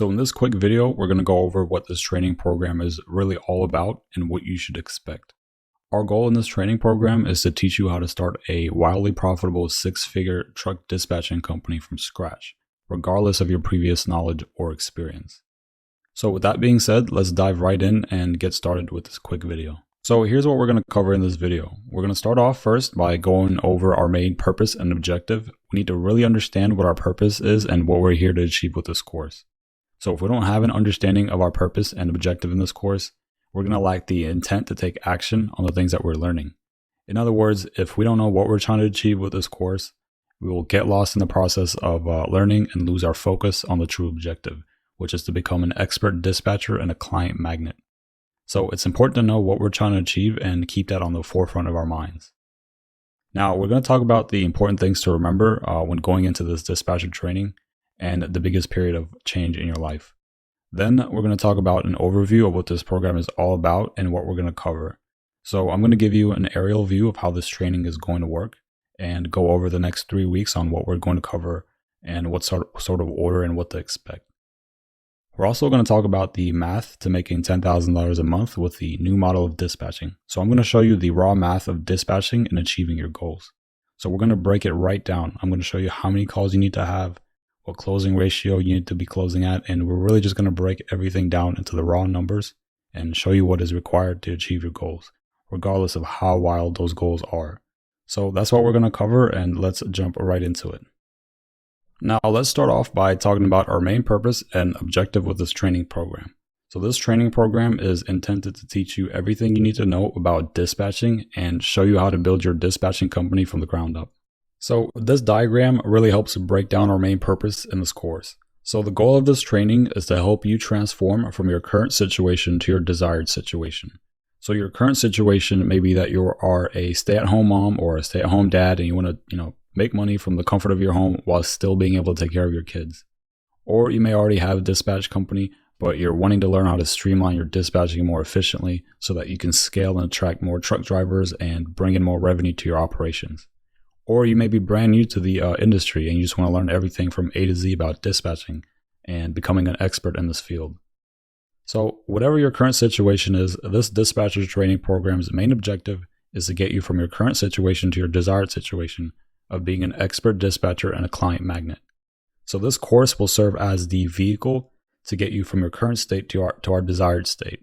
So in this quick video, we're going to go over what this training program is really all about and what you should expect. Our goal in this training program is to teach you how to start a wildly profitable six-figure truck dispatching company from scratch, regardless of your previous knowledge or experience. So with that being said, let's dive right in and get started with this quick video. So here's what we're going to cover in this video. We're going to start off first by going over our main purpose and objective. We need to really understand what our purpose is and what we're here to achieve with this course. So if we don't have an understanding of our purpose and objective in this course, we're going to lack the intent to take action on the things that we're learning. In other words, if we don't know what we're trying to achieve with this course, we will get lost in the process of learning and lose our focus on the true objective, which is to become an expert dispatcher and a client magnet. So it's important to know what we're trying to achieve and keep that on the forefront of our minds. Now, we're going to talk about the important things to remember when going into this dispatcher training and the biggest period of change in your life. Then we're going to talk about an overview of what this program is all about and what we're going to cover. So I'm going to give you an aerial view of how this training is going to work and go over the next 3 weeks on what we're going to cover and what sort of order and what to expect. We're also going to talk about the math to making $10,000 a month with the new model of dispatching. So I'm going to show you the raw math of dispatching and achieving your goals. So we're going to break it right down. I'm going to show you how many calls you need to have, what closing ratio you need to be closing at, and we're really just going to break everything down into the raw numbers and show you what is required to achieve your goals, regardless of how wild those goals are. So that's what we're going to cover, and let's jump right into it. Now let's start off by talking about our main purpose and objective with this training program. So this training program is intended to teach you everything you need to know about dispatching and show you how to build your dispatching company from the ground up. So this diagram really helps break down our main purpose in this course. So the goal of this training is to help you transform from your current situation to your desired situation. So your current situation may be that you are a stay-at-home mom or a stay-at-home dad and you want to, make money from the comfort of your home while still being able to take care of your kids. Or you may already have a dispatch company, but you're wanting to learn how to streamline your dispatching more efficiently so that you can scale and attract more truck drivers and bring in more revenue to your operations. Or you may be brand new to the industry and you just want to learn everything from A to Z about dispatching and becoming an expert in this field. So whatever your current situation is, this dispatcher training program's main objective is to get you from your current situation to your desired situation of being an expert dispatcher and a client magnet. So this course will serve as the vehicle to get you from your current state to our desired state.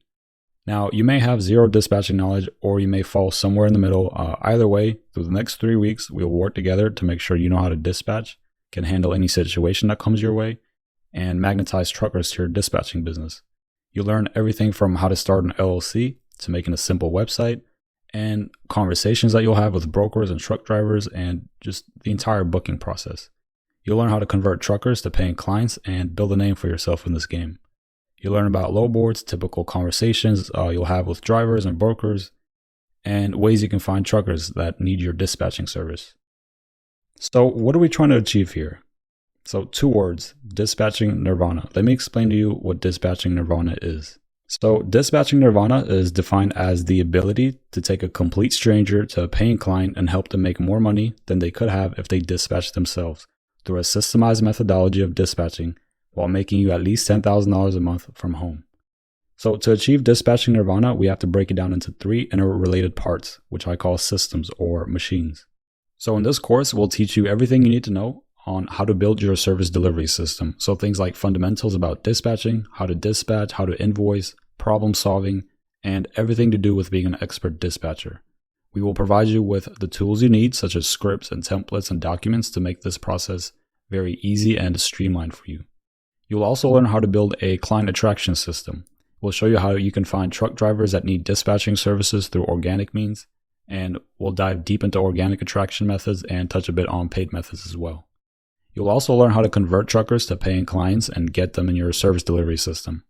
Now, you may have zero dispatching knowledge or you may fall somewhere in the middle. Either way, through the next 3 weeks, we'll work together to make sure you know how to dispatch, can handle any situation that comes your way, and magnetize truckers to your dispatching business. You'll learn everything from how to start an LLC to making a simple website and conversations that you'll have with brokers and truck drivers and just the entire booking process. You'll learn how to convert truckers to paying clients and build a name for yourself in this game. You'll learn about load boards, typical conversations you'll have with drivers and brokers, and ways you can find truckers that need your dispatching service. So what are we trying to achieve here? So 2 words, dispatching nirvana. Let me explain to you what dispatching nirvana is. So dispatching nirvana is defined as the ability to take a complete stranger to a paying client and help them make more money than they could have if they dispatched themselves through a systemized methodology of dispatching while making you at least $10,000 a month from home. So to achieve dispatching nirvana, we have to break it down into 3 interrelated parts, which I call systems or machines. So in this course, we'll teach you everything you need to know on how to build your service delivery system. So things like fundamentals about dispatching, how to dispatch, how to invoice, problem solving, and everything to do with being an expert dispatcher. We will provide you with the tools you need, such as scripts and templates and documents to make this process very easy and streamlined for you. You'll also learn how to build a client attraction system. We'll show you how you can find truck drivers that need dispatching services through organic means, and we'll dive deep into organic attraction methods and touch a bit on paid methods as well. You'll also learn how to convert truckers to paying clients and get them in your service delivery system.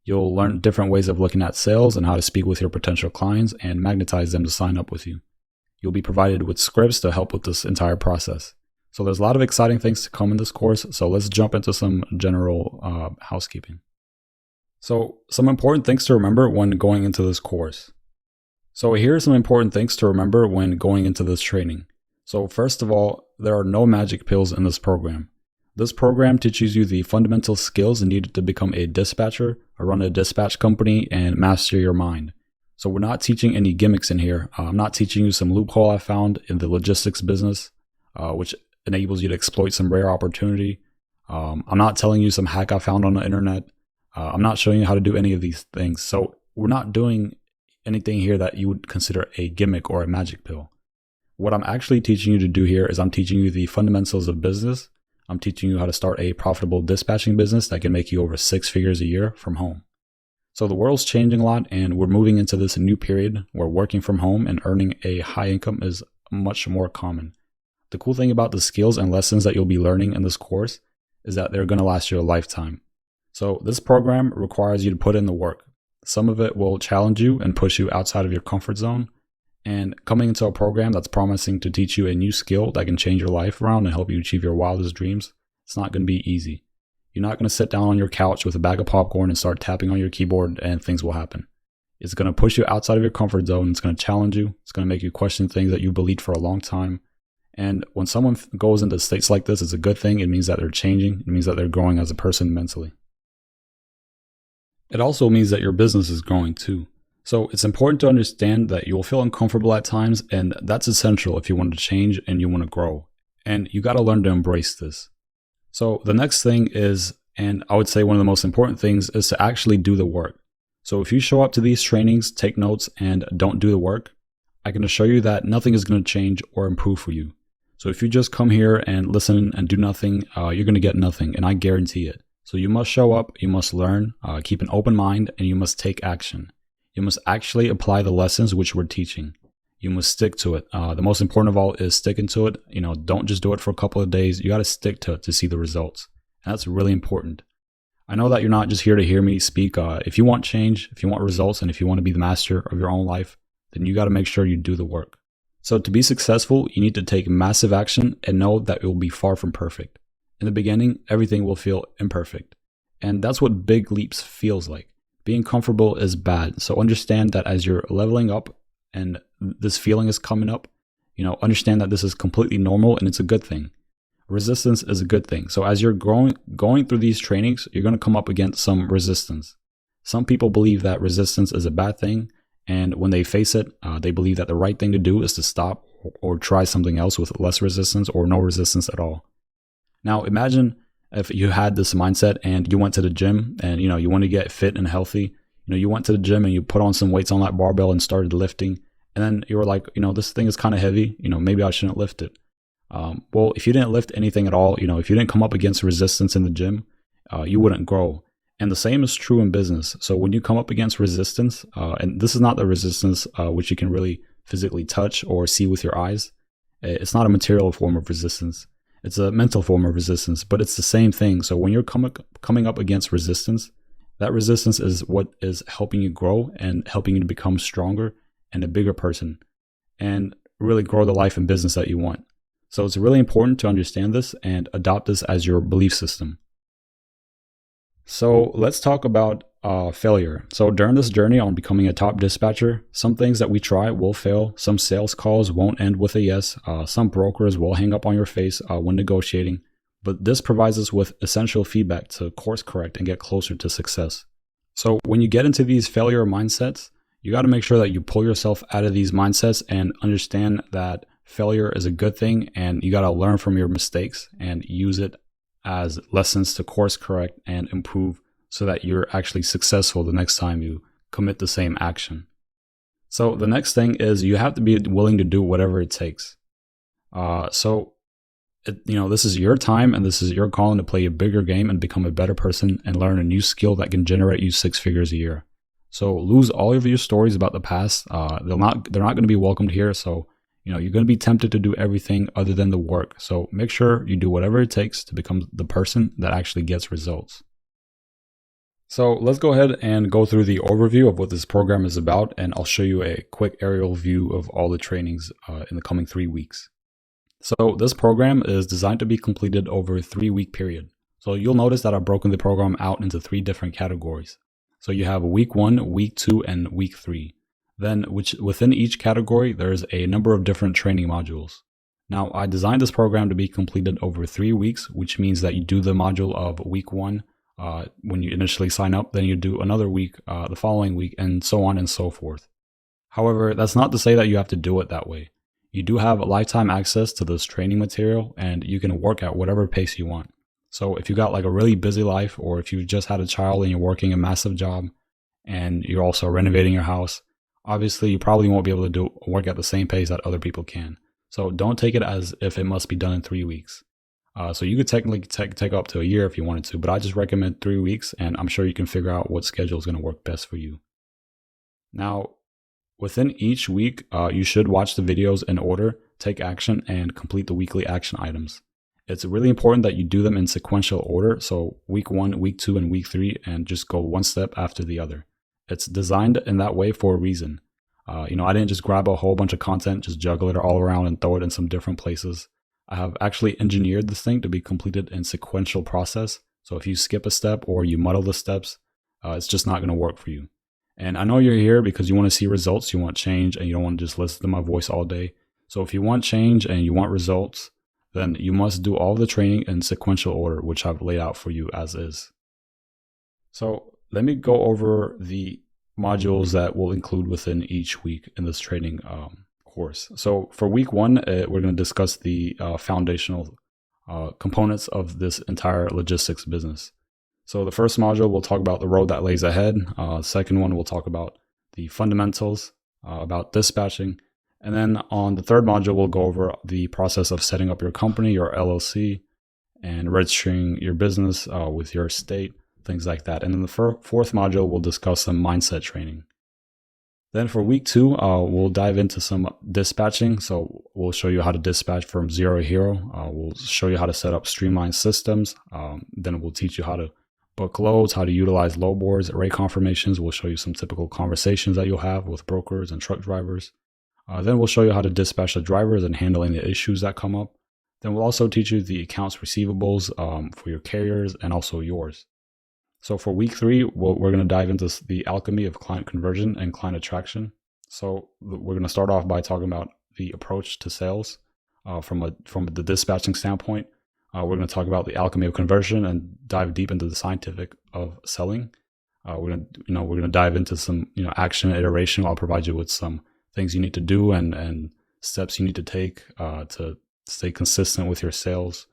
You'll learn different ways of looking at sales and how to speak with your potential clients and magnetize them to sign up with you. You'll be provided with scripts to help with this entire process. So there's a lot of exciting things to come in this course, so let's jump into some general housekeeping. So some important things to remember when going into this course. So here are some important things to remember when going into this training. So first of all, there are no magic pills in this program. This program teaches you the fundamental skills needed to become a dispatcher, or run a dispatch company, and master your mind. So we're not teaching any gimmicks in here. I'm not teaching you some loophole I found in the logistics business, which enables you to exploit some rare opportunity. I'm not telling you some hack I found on the internet. I'm not showing you how to do any of these things. So we're not doing anything here that you would consider a gimmick or a magic pill. What I'm actually teaching you to do here is I'm teaching you the fundamentals of business. I'm teaching you how to start a profitable dispatching business that can make you over 6 figures a year from home. So the world's changing a lot, and we're moving into this new period where working from home and earning a high income is much more common. The cool thing about the skills and lessons that you'll be learning in this course is that they're going to last you a lifetime. So this program requires you to put in the work. Some of it will challenge you and push you outside of your comfort zone. And coming into a program that's promising to teach you a new skill that can change your life around and help you achieve your wildest dreams, it's not going to be easy. You're not going to sit down on your couch with a bag of popcorn and start tapping on your keyboard and things will happen. It's going to push you outside of your comfort zone. It's going to challenge you. It's going to make you question things that you believed for a long time. And when someone goes into states like this, it's a good thing. It means that they're changing. It means that they're growing as a person mentally. It also means that your business is growing too. So it's important to understand that you will feel uncomfortable at times, and that's essential if you want to change and you want to grow. And you got to learn to embrace this. So the next thing is, and I would say one of the most important things, is to actually do the work. So if you show up to these trainings, take notes, and don't do the work, I can assure you that nothing is going to change or improve for you. So if you just come here and listen and do nothing, you're going to get nothing, and I guarantee it. So you must show up, you must learn, keep an open mind, and you must take action. You must actually apply the lessons which we're teaching. You must stick to it. The most important of all is sticking to it. Don't just do it for a couple of days. You got to stick to it to see the results. And that's really important. I know that you're not just here to hear me speak. If you want change, if you want results, and if you want to be the master of your own life, then you got to make sure you do the work. So to be successful, you need to take massive action and know that it will be far from perfect. In the beginning, everything will feel imperfect. And that's what big leaps feels like. Being comfortable is bad. So understand that as you're leveling up and this feeling is coming up, understand that this is completely normal and it's a good thing. Resistance is a good thing. So as you're going through these trainings, you're going to come up against some resistance. Some people believe that resistance is a bad thing. And when they face it, they believe that the right thing to do is to stop or try something else with less resistance or no resistance at all. Now imagine if you had this mindset and you went to the gym and you want to get fit and healthy. You went to the gym and you put on some weights on that barbell and started lifting, and then you were like, this thing is kind of heavy, maybe I shouldn't lift it. Well, if you didn't lift anything at all, if you didn't come up against resistance in the gym, you wouldn't grow. And the same is true in business. So when you come up against resistance, and this is not the resistance which you can really physically touch or see with your eyes. It's not a material form of resistance. It's a mental form of resistance, but it's the same thing. So when you're coming up against resistance, that resistance is what is helping you grow and helping you to become stronger and a bigger person and really grow the life and business that you want. So it's really important to understand this and adopt this as your belief system. So let's talk about failure. So during this journey on becoming a top dispatcher, some things that we try will fail. Some sales calls won't end with a yes. Some brokers will hang up on your face when negotiating. But this provides us with essential feedback to course correct and get closer to success. So when you get into these failure mindsets, you got to make sure that you pull yourself out of these mindsets and understand that failure is a good thing, and you got to learn from your mistakes and use it as lessons to course correct and improve so that you're actually successful the next time you commit the same action. So the next thing is you have to be willing to do whatever it takes. This is your time and this is your calling to play a bigger game and become a better person and learn a new skill that can generate you 6 figures a year. So lose all of your stories about the past. They're not going to be welcomed here. So you're going to be tempted to do everything other than the work. So make sure you do whatever it takes to become the person that actually gets results. So let's go ahead and go through the overview of what this program is about, and I'll show you a quick aerial view of all the trainings in the coming 3 weeks. So this program is designed to be completed over a 3-week period. So you'll notice that I've broken the program out into 3 different categories. So you have week 1, week 2, and week 3. Then within each category, there's a number of different training modules. Now, I designed this program to be completed over 3 weeks, which means that you do the module of week 1 when you initially sign up, then you do another week the following week, and so on and so forth. However, that's not to say that you have to do it that way. You do have lifetime access to this training material, and you can work at whatever pace you want. So if you got like a really busy life, or if you just had a child and you're working a massive job and you're also renovating your house, obviously you probably won't be able to work at the same pace that other people can. So don't take it as if it must be done in 3 weeks. So you could technically take up to a year if you wanted to, but I just recommend 3 weeks, and I'm sure you can figure out what schedule is going to work best for you. Now, within each week, you should watch the videos in order, take action, and complete the weekly action items. It's really important that you do them in sequential order, so week 1, week 2, and week 3, and just go one step after the other. It's designed in that way for a reason. I didn't just grab a whole bunch of content, just juggle it all around and throw it in some different places. I have actually engineered this thing to be completed in sequential process. So if you skip a step or you muddle the steps, it's just not going to work for you. And I know you're here because you want to see results, you want change, and you don't want to just listen to my voice all day. So if you want change and you want results, then you must do all the training in sequential order, which I've laid out for you as is. So let me go over the modules that we'll include within each week in this training course. So for week 1, we're going to discuss the foundational components of this entire logistics business. So the first module, we'll talk about the road that lays ahead. Second one, we'll talk about the fundamentals, about dispatching. And then on the third module, we'll go over the process of setting up your company, your LLC, and registering your business with your state, things like that. And then the fourth module, we'll discuss some mindset training. Then for week 2, we'll dive into some dispatching. So we'll show you how to dispatch from zero to hero. We'll show you how to set up streamlined systems. Then we'll teach you how to book loads, how to utilize load boards, rate confirmations. We'll show you some typical conversations that you'll have with brokers and truck drivers. Then we'll show you how to dispatch the drivers and handling the issues that come up. Then we'll also teach you the accounts receivables for your carriers and also yours. So for week 3, we're going to dive into the alchemy of client conversion and client attraction. So we're going to start off by talking about the approach to sales from the dispatching standpoint. We're going to talk about the alchemy of conversion and dive deep into the scientific of selling. We're going to dive into some action and iteration. I'll provide you with some things you need to do and steps you need to take to stay consistent with your sales.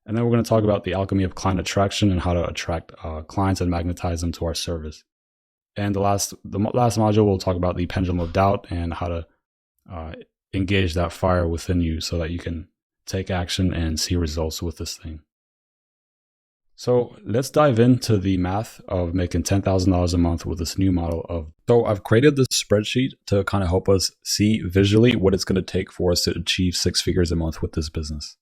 And then we're going to talk about the alchemy of client attraction and how to attract clients and magnetize them to our service. And the last module, we'll talk about the pendulum of doubt and how to engage that fire within you so that you can take action and see results with this thing. So let's dive into the math of making $10,000 a month with this new model. So I've created this spreadsheet to kind of help us see visually what it's going to take for us to achieve 6 figures a month with this business.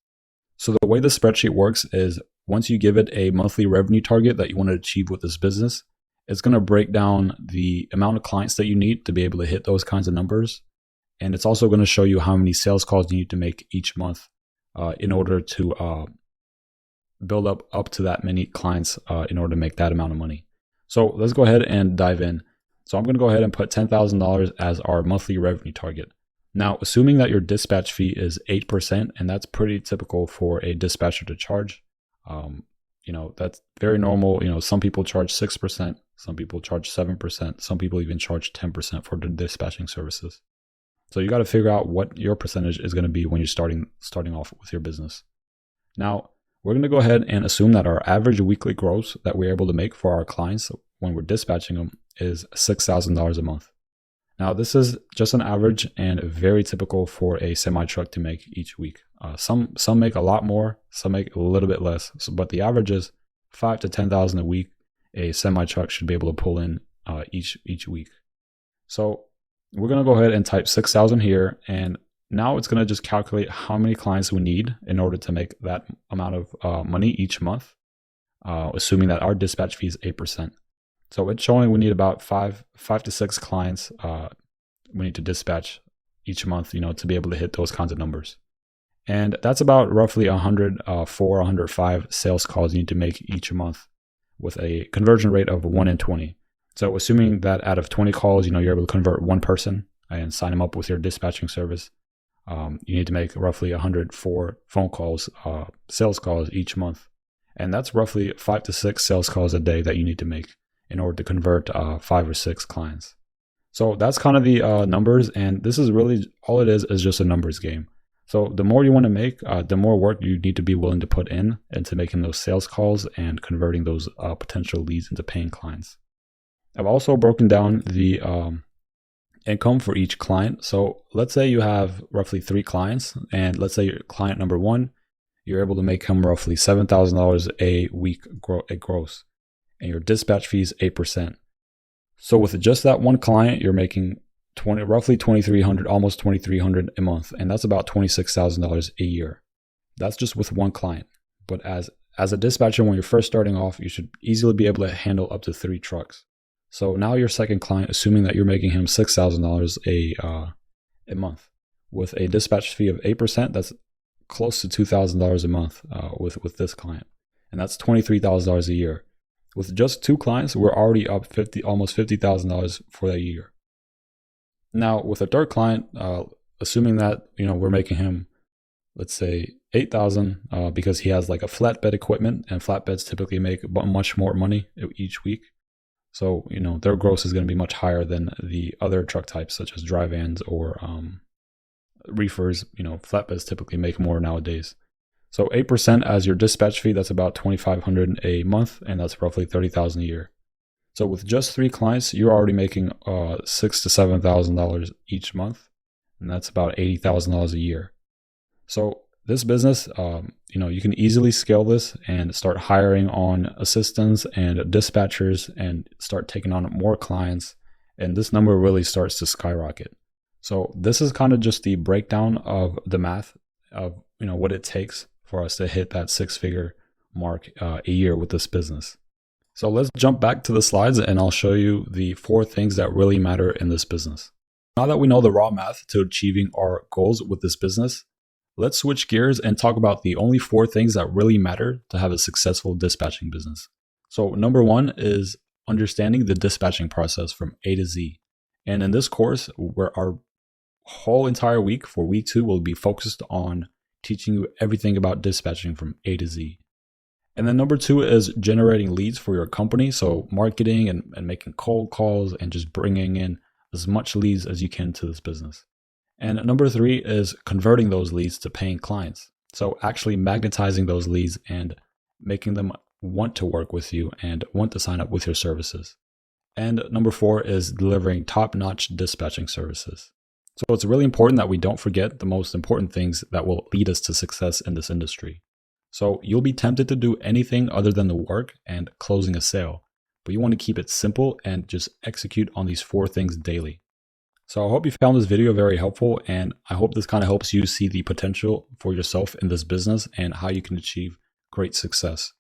So the way the spreadsheet works is once you give it a monthly revenue target that you want to achieve with this business, it's going to break down the amount of clients that you need to be able to hit those kinds of numbers. And it's also going to show you how many sales calls you need to make each month in order to build up to that many clients in order to make that amount of money. So let's go ahead and dive in. So I'm going to go ahead and put $10,000 as our monthly revenue target. Now, assuming that your dispatch fee is 8%, and that's pretty typical for a dispatcher to charge, that's very normal. Some people charge 6%, some people charge 7%, some people even charge 10% for the dispatching services. So you got to figure out what your percentage is going to be when you're starting off with your business. Now, we're going to go ahead and assume that our average weekly gross that we're able to make for our clients when we're dispatching them is $6,000 a month. Now, this is just an average and very typical for a semi-truck to make each week. Some make a lot more, some make a little bit less, but the average is $5,000 to $10,000 a week. A semi-truck should be able to pull in each week. So we're going to go ahead and type 6,000 here, and now it's going to just calculate how many clients we need in order to make that amount of money each month, assuming that our dispatch fee is 8%. So it's showing we need about five to 6 clients we need to dispatch each month, to be able to hit those kinds of numbers. And that's about roughly 104, 105 sales calls you need to make each month with a conversion rate of 1 in 20. So assuming that out of 20 calls, you're able to convert one person and sign them up with your dispatching service, you need to make roughly 104 phone calls, sales calls each month. And that's roughly 5 to 6 sales calls a day that you need to make in order to convert 5 or 6 clients. So that's kind of the numbers. And this is really all it is just a numbers game. So the more you want to make, the more work you need to be willing to put in into making those sales calls and converting those potential leads into paying clients. I've also broken down the income for each client. So let's say you have roughly 3 clients, and let's say your client number 1, you're able to make him roughly $7,000 a week gross, and your dispatch fee is 8%. So with just that one client, you're making roughly $2,300, almost $2,300 a month, and that's about $26,000 a year. That's just with one client. But as a dispatcher, when you're first starting off, you should easily be able to handle up to 3 trucks. So now your second client, assuming that you're making him $6,000 a month, with a dispatch fee of 8%, that's close to $2,000 a month with this client, and that's $23,000 a year. With just 2 clients, we're already up almost $50,000 for that year. Now with a third client, assuming that we're making him, let's say $8,000 because he has like a flatbed equipment, and flatbeds typically make much more money each week. So, their gross is going to be much higher than the other truck types, such as dry vans or reefers. Flatbeds typically make more nowadays. So 8% as your dispatch fee, that's about $2,500 a month, and that's roughly $30,000 a year. So with just 3 clients, you're already making $6,000 to $7,000 each month, and that's about $80,000 a year. So this business, you can easily scale this and start hiring on assistants and dispatchers and start taking on more clients. And this number really starts to skyrocket. So this is kind of just the breakdown of the math of, what it takes for us to hit that 6-figure mark a year with this business. So let's jump back to the slides, and I'll show you the 4 things that really matter in this business. Now that we know the raw math to achieving our goals with this business, let's switch gears and talk about the only 4 things that really matter to have a successful dispatching business. So number 1 is understanding the dispatching process from A to Z. And in this course, where our whole entire week for week 2 will be focused on teaching you everything about dispatching from A to Z. And then number 2 is generating leads for your company. So marketing and making cold calls and just bringing in as much leads as you can to this business. And number 3 is converting those leads to paying clients. So actually magnetizing those leads and making them want to work with you and want to sign up with your services. And number 4 is delivering top-notch dispatching services. So it's really important that we don't forget the most important things that will lead us to success in this industry. So you'll be tempted to do anything other than the work and closing a sale, but you want to keep it simple and just execute on these 4 things daily. So I hope you found this video very helpful, and I hope this kind of helps you see the potential for yourself in this business and how you can achieve great success.